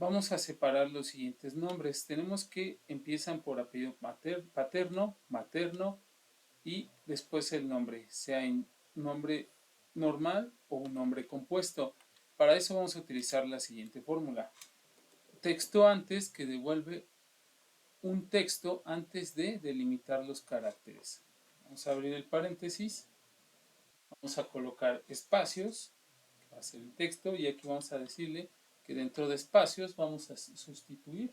vamos a separar los siguientes nombres. Tenemos que empiezan por apellido paterno, materno y después el nombre, sea en nombre normal o un nombre compuesto. Para eso vamos a utilizar la siguiente fórmula. Texto antes, que devuelve un texto antes de delimitar los caracteres. Vamos a abrir el paréntesis, vamos a colocar espacios, que va a ser el texto, y aquí vamos a decirle que dentro de espacios vamos a sustituir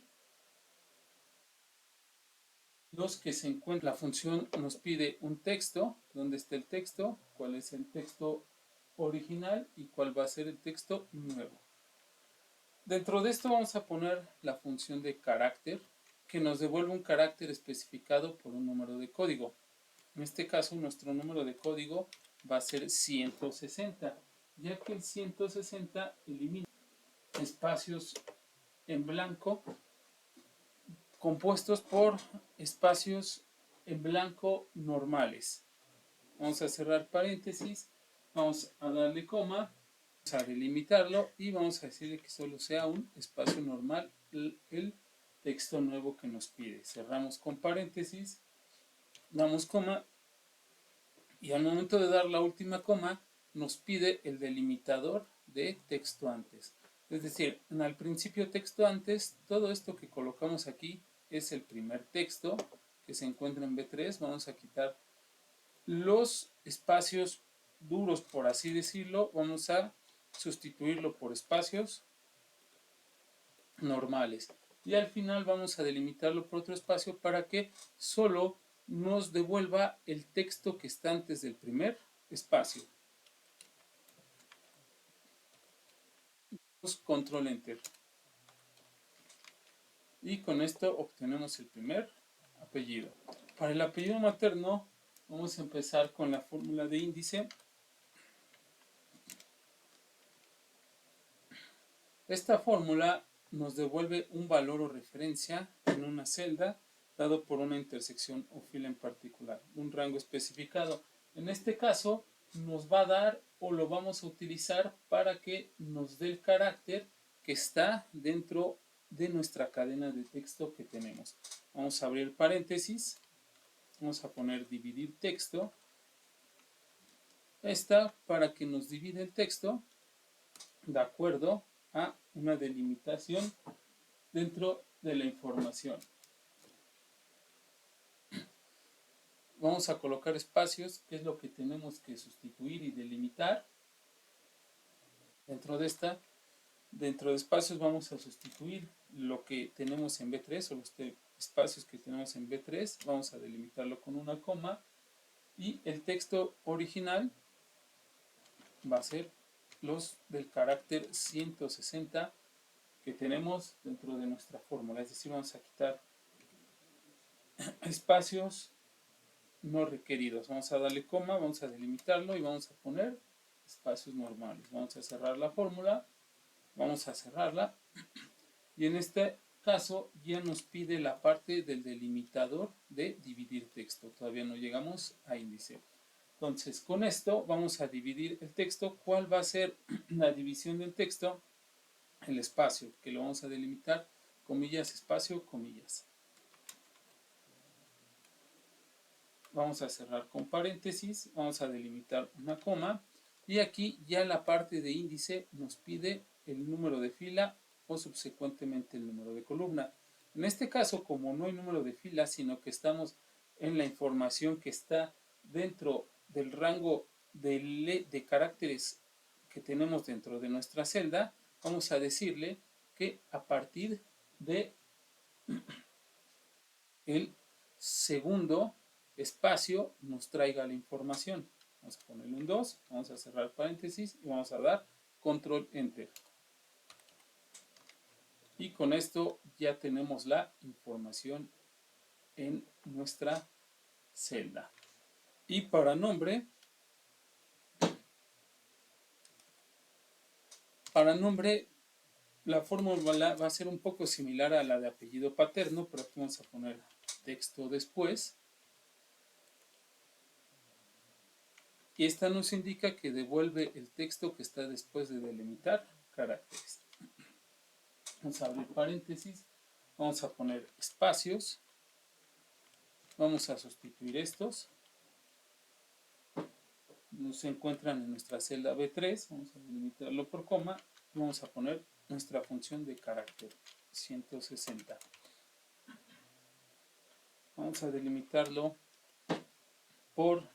los que se encuentran. La función nos pide un texto, ¿dónde está el texto? ¿Cuál es el texto original y cuál va a ser el texto nuevo? Dentro de esto vamos a poner la función de carácter, que nos devuelve un carácter especificado por un número de código. En este caso nuestro número de código va a ser 160, ya que el 160 elimina espacios en blanco compuestos por espacios en blanco normales. Vamos a cerrar paréntesis, vamos a darle coma, vamos a delimitarlo y vamos a decirle que solo sea un espacio normal el texto nuevo que nos pide. Cerramos con paréntesis, damos coma y al momento de dar la última coma nos pide el delimitador de texto antes. Es decir, al principio texto antes, todo esto que colocamos aquí es el primer texto que se encuentra en B3. Vamos a quitar los espacios duros, por así decirlo, vamos a sustituirlo por espacios normales. Y al final vamos a delimitarlo por otro espacio para que solo nos devuelva el texto que está antes del primer espacio. Control Enter. Y con esto obtenemos el primer apellido. Para el apellido materno vamos a empezar con la fórmula de índice. Esta fórmula nos devuelve un valor o referencia en una celda dado por una intersección o fila en particular, un rango especificado. En este caso nos va a dar o lo vamos a utilizar para que nos dé el carácter que está dentro de nuestra cadena de texto que tenemos. Vamos a abrir paréntesis, vamos a poner dividir texto. Esta para que nos divida el texto de acuerdo a una delimitación dentro de la información. Vamos a colocar espacios, que es lo que tenemos que sustituir y delimitar. Dentro de espacios vamos a sustituir lo que tenemos en B3 o los espacios que tenemos en B3, vamos a delimitarlo con una coma y el texto original va a ser los del carácter 160 que tenemos dentro de nuestra fórmula, es decir, vamos a quitar espacios no requeridos. Vamos a darle coma, vamos a delimitarlo y vamos a poner espacios normales. Vamos a cerrar la fórmula, vamos a cerrarla y en este caso ya nos pide la parte del delimitador de dividir texto. Todavía no llegamos a índice. Entonces con esto vamos a dividir el texto. ¿Cuál va a ser la división del texto? El espacio, que lo vamos a delimitar, comillas, espacio, comillas. Vamos a cerrar con paréntesis, vamos a delimitar una coma y aquí ya la parte de índice nos pide el número de fila o subsecuentemente el número de columna. En este caso, como no hay número de fila, sino que estamos en la información que está dentro del rango de caracteres que tenemos dentro de nuestra celda, vamos a decirle que a partir de el segundo espacio nos traiga la información. Vamos a ponerle un 2, vamos a cerrar paréntesis y vamos a dar control enter. Y con esto ya tenemos la información en nuestra celda. Y para nombre la fórmula va a ser un poco similar a la de apellido paterno, pero aquí vamos a poner texto después. Y esta nos indica que devuelve el texto que está después de delimitar caracteres. Vamos a abrir paréntesis, vamos a poner espacios, vamos a sustituir estos, se encuentran en nuestra celda B3, vamos a delimitarlo por coma y vamos a poner nuestra función de carácter 160. Vamos a delimitarlo por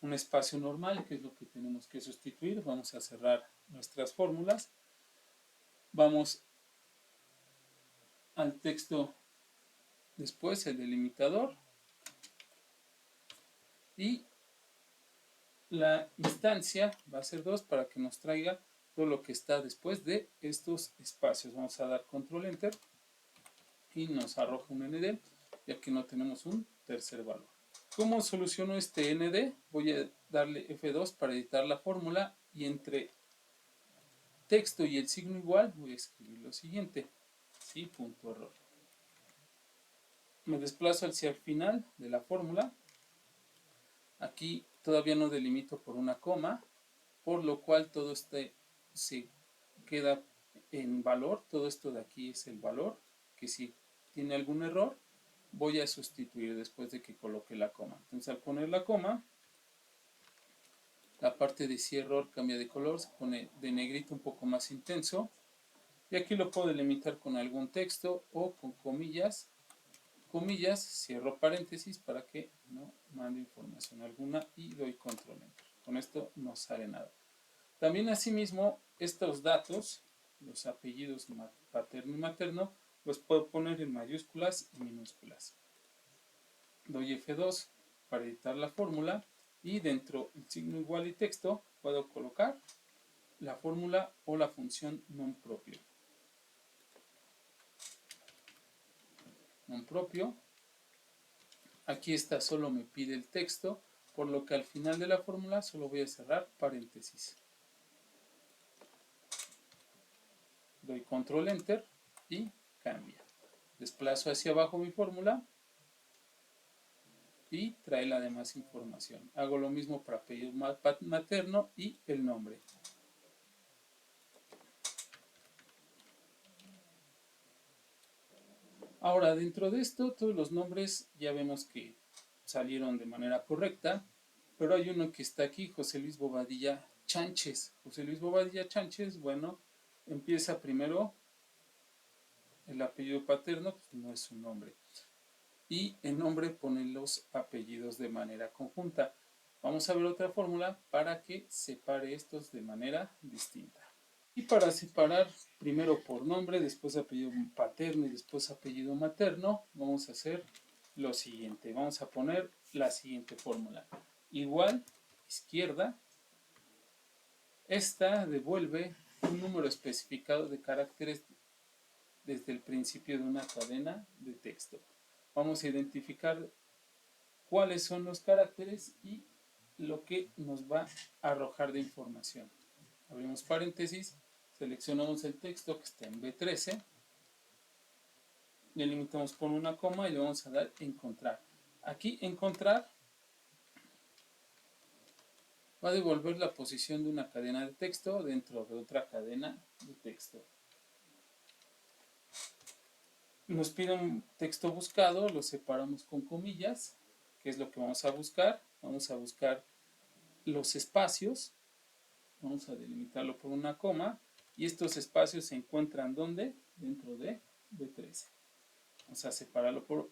un espacio normal, que es lo que tenemos que sustituir. Vamos a cerrar nuestras fórmulas. Vamos al texto después, el delimitador. Y la instancia va a ser 2 para que nos traiga todo lo que está después de estos espacios. Vamos a dar control enter y nos arroja un nd, ya que no tenemos un tercer valor. ¿Cómo soluciono este nd? Voy a darle F2 para editar la fórmula y entre texto y el signo igual voy a escribir lo siguiente, ¿sí? Punto error. Me desplazo hacia el final de la fórmula. Aquí todavía no delimito por una coma, por lo cual todo este se queda en valor. Todo esto de aquí es el valor, que si tiene algún error voy a sustituir después de que coloque la coma. Entonces al poner la coma, la parte de si error cambia de color, se pone de negrito un poco más intenso, y aquí lo puedo delimitar con algún texto o con comillas, cierro paréntesis para que no mande información alguna y doy control enter. Con esto no sale nada. También asimismo estos datos, los apellidos paterno y materno, los puedo poner en mayúsculas y minúsculas. Doy F2 para editar la fórmula y dentro del signo igual y texto puedo colocar la fórmula o la función non propio. Non propio. Aquí está, solo me pide el texto, por lo que al final de la fórmula solo voy a cerrar paréntesis. Doy control enter y cambia. Desplazo hacia abajo mi fórmula y trae la demás información. Hago lo mismo para apellido materno y el nombre. Ahora, dentro de esto, todos los nombres ya vemos que salieron de manera correcta, pero hay uno que está aquí, José Luis Bobadilla Chánchez. José Luis Bobadilla Chánchez, bueno, empieza primero el apellido paterno, pues no es su nombre. Y el nombre pone los apellidos de manera conjunta. Vamos a ver otra fórmula para que separe estos de manera distinta. Y para separar primero por nombre, después apellido paterno y después apellido materno, vamos a hacer lo siguiente. Vamos a poner la siguiente fórmula. Igual, izquierda, esta devuelve un número especificado de caracteres desde el principio de una cadena de texto. Vamos a identificar cuáles son los caracteres y lo que nos va a arrojar de información. Abrimos paréntesis, seleccionamos el texto que está en B13, delimitamos por una coma y le vamos a dar encontrar. Aquí encontrar va a devolver la posición de una cadena de texto dentro de otra cadena de texto. Nos pide un texto buscado, lo separamos con comillas, que es lo que vamos a buscar. Vamos a buscar los espacios, vamos a delimitarlo por una coma, y estos espacios se encuentran ¿dónde? Dentro de B13. Vamos a separarlo por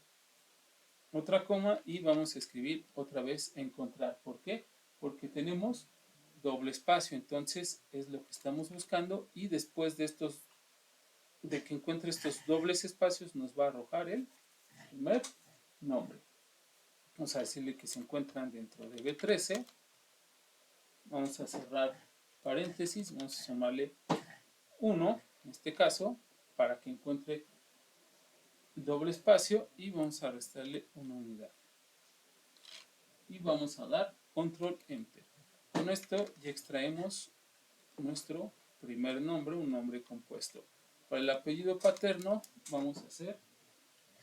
otra coma y vamos a escribir otra vez encontrar. ¿Por qué? Porque tenemos doble espacio, entonces es lo que estamos buscando, y después de que encuentre estos dobles espacios nos va a arrojar el primer nombre. Vamos a decirle que se encuentran dentro de B13. Vamos a cerrar paréntesis, vamos a sumarle 1 en este caso para que encuentre el doble espacio y vamos a restarle una unidad y vamos a dar control enter. Con esto ya extraemos nuestro primer nombre, un nombre compuesto. Para el apellido paterno vamos a hacer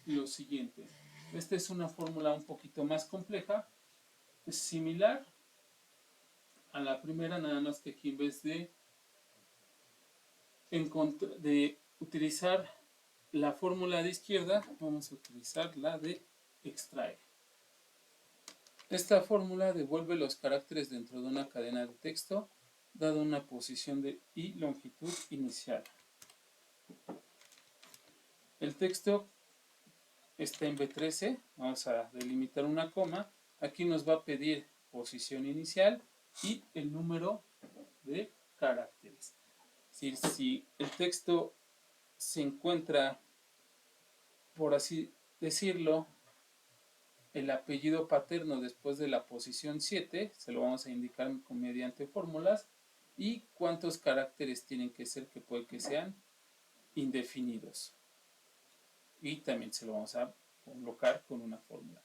lo siguiente. Esta es una fórmula un poquito más compleja, es similar a la primera, nada más que aquí en vez de utilizar la fórmula de izquierda, vamos a utilizar la de extrae. Esta fórmula devuelve los caracteres dentro de una cadena de texto, dado una posición y longitud inicial. El texto está en B13, vamos a delimitar una coma, aquí nos va a pedir posición inicial y el número de caracteres. Es decir, si el texto se encuentra, por así decirlo, el apellido paterno después de la posición 7, se lo vamos a indicar mediante fórmulas, y cuántos caracteres tienen que ser, que puede que sean indefinidos. Y también se lo vamos a colocar con una fórmula.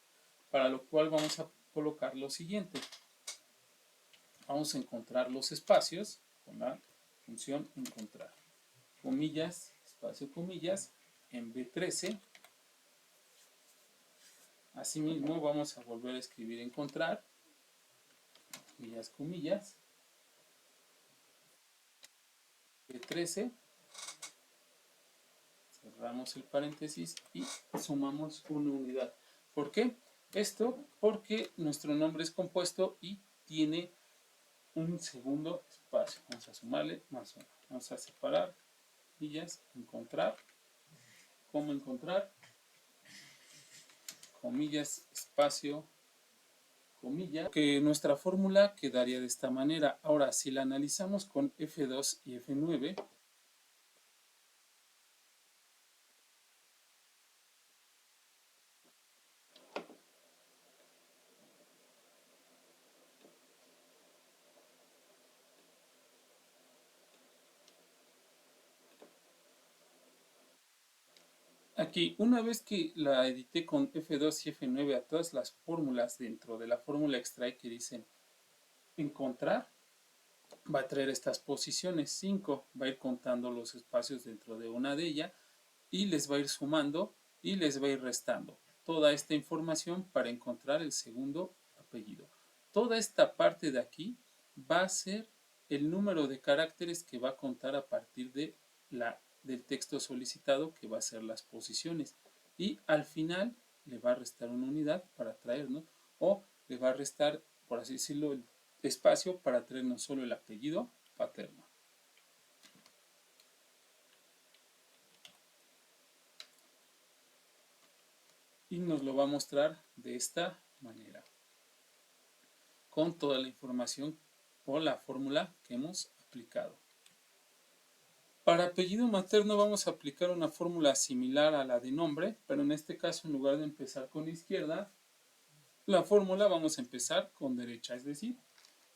Para lo cual vamos a colocar lo siguiente. Vamos a encontrar los espacios con la función encontrar. Comillas, espacio, comillas, en B13. Asimismo vamos a volver a escribir encontrar, comillas, comillas, B13, cerramos el paréntesis y sumamos una unidad. ¿Por qué? Esto porque nuestro nombre es compuesto y tiene un segundo espacio. Vamos a sumarle más uno. Vamos a separar, comillas, encontrar, cómo encontrar, comillas, espacio, comilla, que nuestra fórmula quedaría de esta manera. Ahora, si la analizamos con F2 y F9, aquí, una vez que la edité con F2 y F9 a todas las fórmulas dentro de la fórmula extrae que dicen encontrar, va a traer estas posiciones 5, va a ir contando los espacios dentro de una de ellas y les va a ir sumando y les va a ir restando toda esta información para encontrar el segundo apellido. Toda esta parte de aquí va a ser el número de caracteres que va a contar a partir de del texto solicitado, que va a ser las posiciones, y al final le va a restar una unidad para traernos, o le va a restar, por así decirlo, el espacio para traernos solo el apellido paterno. Y nos lo va a mostrar de esta manera, con toda la información o la fórmula que hemos aplicado. Para apellido materno vamos a aplicar una fórmula similar a la de nombre, pero en este caso, en lugar de empezar con izquierda, la fórmula vamos a empezar con derecha, es decir,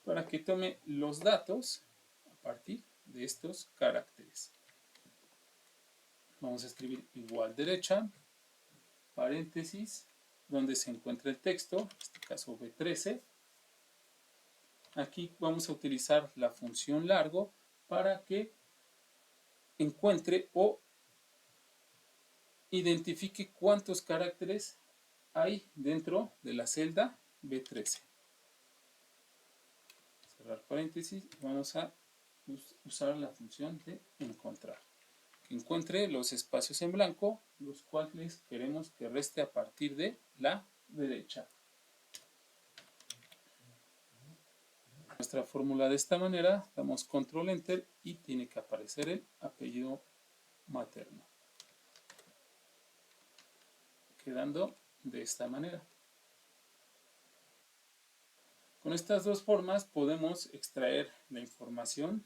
para que tome los datos a partir de estos caracteres. Vamos a escribir igual derecha, paréntesis, donde se encuentra el texto, en este caso B13. Aquí vamos a utilizar la función largo para que encuentre o identifique cuántos caracteres hay dentro de la celda B13. Cerrar paréntesis, vamos a usar la función de encontrar. Que encuentre los espacios en blanco, los cuales queremos que reste a partir de la derecha. Nuestra fórmula de esta manera, damos control enter y tiene que aparecer el apellido materno, quedando de esta manera. Con estas dos formas podemos extraer la información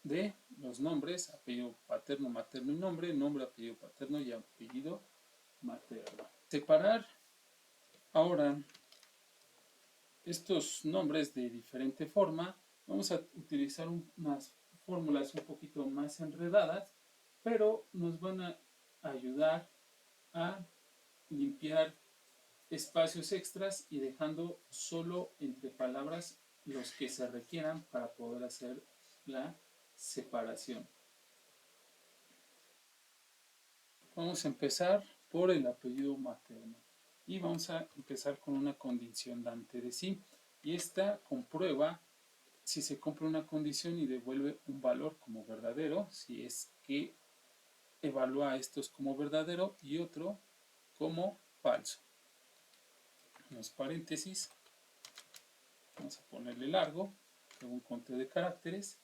de los nombres, apellido paterno, materno y nombre, nombre, apellido paterno y apellido materno. Separar ahora estos nombres de diferente forma. Vamos a utilizar unas fórmulas un poquito más enredadas, pero nos van a ayudar a limpiar espacios extras y dejando solo entre palabras los que se requieran para poder hacer la separación. Vamos a empezar por el apellido materno y vamos a empezar con una condicionante de sí, y esta comprueba si se compra una condición y devuelve un valor como verdadero, si es que evalúa estos como verdadero y otro como falso. Los paréntesis, vamos a ponerle largo, un conteo de caracteres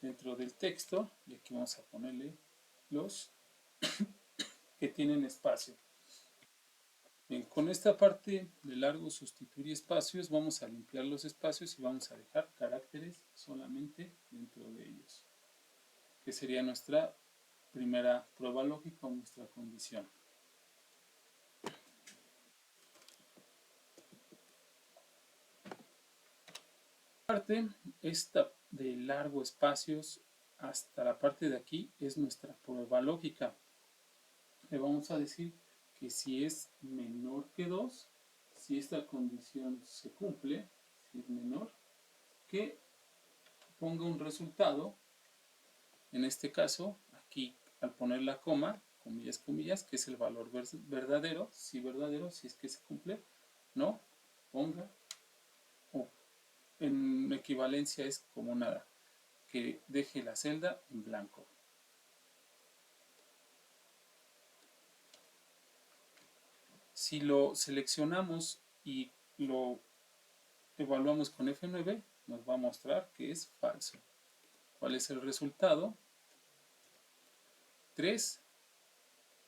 dentro del texto, y aquí vamos a ponerle los que tienen espacio. Bien, con esta parte de largo, sustituir espacios, vamos a limpiar los espacios y vamos a dejar caracteres solamente dentro de ellos, que sería nuestra primera prueba lógica o nuestra condición. Parte esta de largo espacios hasta la parte de aquí es nuestra prueba lógica. Le vamos a decir que si es menor que 2, si esta condición se cumple, si es menor, que ponga un resultado. En este caso, aquí al poner la coma, comillas, comillas, que es el valor verdadero, si es que se cumple, no, ponga, o en equivalencia es como nada, que deje la celda en blanco. Si lo seleccionamos y lo evaluamos con F9, nos va a mostrar que es falso. ¿Cuál es el resultado? 3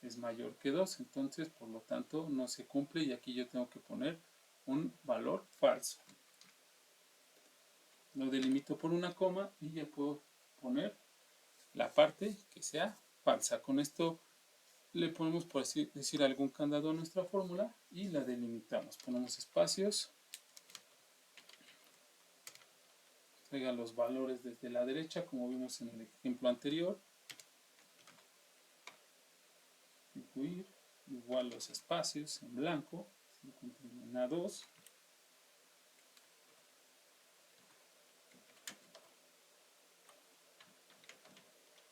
es mayor que 2, entonces por lo tanto no se cumple y aquí yo tengo que poner un valor falso. Lo delimito por una coma y ya puedo poner la parte que sea falsa. Con esto le ponemos, por así decir, algún candado a nuestra fórmula y la delimitamos. Ponemos espacios, traiga los valores desde la derecha como vimos en el ejemplo anterior, incluir igual los espacios en blanco, en A2,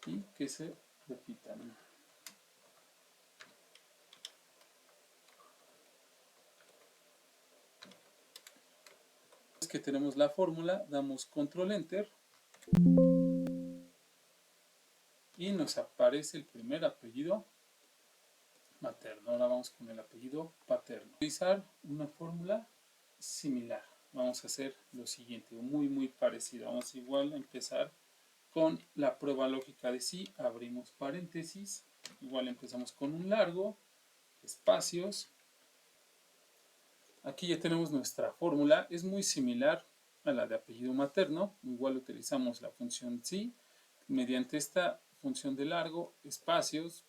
y que se repitan. Es que tenemos la fórmula, damos control enter y nos aparece el primer apellido materno. Ahora vamos con el apellido paterno. Utilizar una fórmula similar. Vamos a hacer lo siguiente, muy parecido. Vamos igual a empezar con la prueba lógica de sí. Abrimos paréntesis. Igual empezamos con un largo, espacios. Aquí ya tenemos nuestra fórmula. Es muy similar a la de apellido materno. Igual utilizamos la función sí. Mediante esta función de largo, espacios,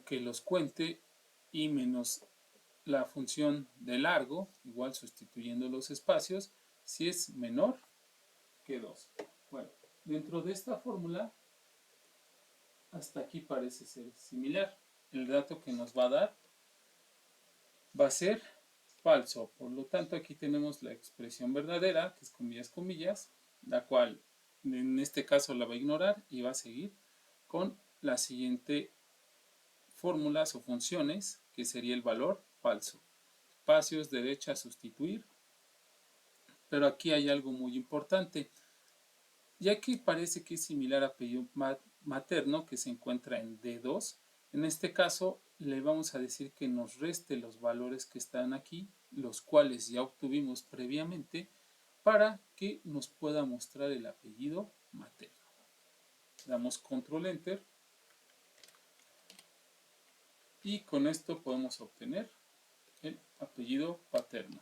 que los cuente y menos la función de largo, igual sustituyendo los espacios, si es menor que 2. Bueno, dentro de esta fórmula, hasta aquí parece ser similar. El dato que nos va a dar va a ser falso. Por lo tanto, aquí tenemos la expresión verdadera, que es comillas, comillas, la cual en este caso la va a ignorar y va a seguir con la siguiente fórmulas o funciones, que sería el valor falso. Espacios, derecha, sustituir. Pero aquí hay algo muy importante. Ya que parece que es similar a apellido materno, que se encuentra en D2, en este caso le vamos a decir que nos reste los valores que están aquí, los cuales ya obtuvimos previamente, para que nos pueda mostrar el apellido materno. Damos control enter y con esto podemos obtener el apellido paterno.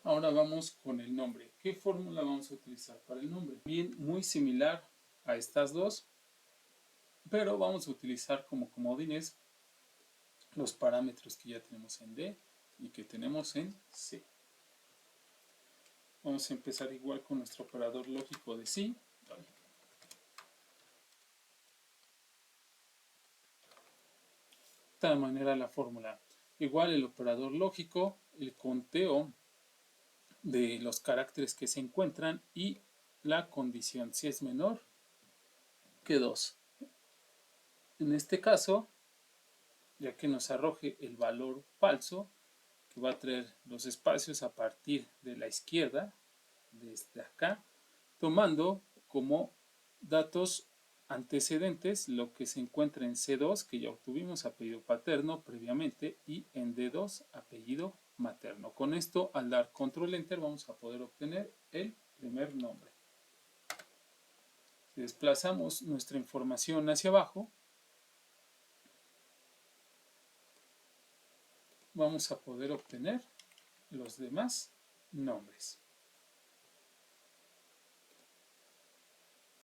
Ahora vamos con el nombre. ¿Qué fórmula vamos a utilizar para el nombre? Bien, muy similar a estas dos, pero vamos a utilizar como comodines los parámetros que ya tenemos en D y que tenemos en C. Vamos a empezar igual con nuestro operador lógico de sí. De esta manera la fórmula. Igual el operador lógico, el conteo de los caracteres que se encuentran y la condición, si es menor que 2. En este caso, ya que nos arroje el valor falso, que va a traer los espacios a partir de la izquierda, desde acá, tomando como datos antecedentes, lo que se encuentra en C2, que ya obtuvimos apellido paterno previamente, y en D2 apellido materno. Con esto, al dar control enter, vamos a poder obtener el primer nombre. Si desplazamos nuestra información hacia abajo, vamos a poder obtener los demás nombres.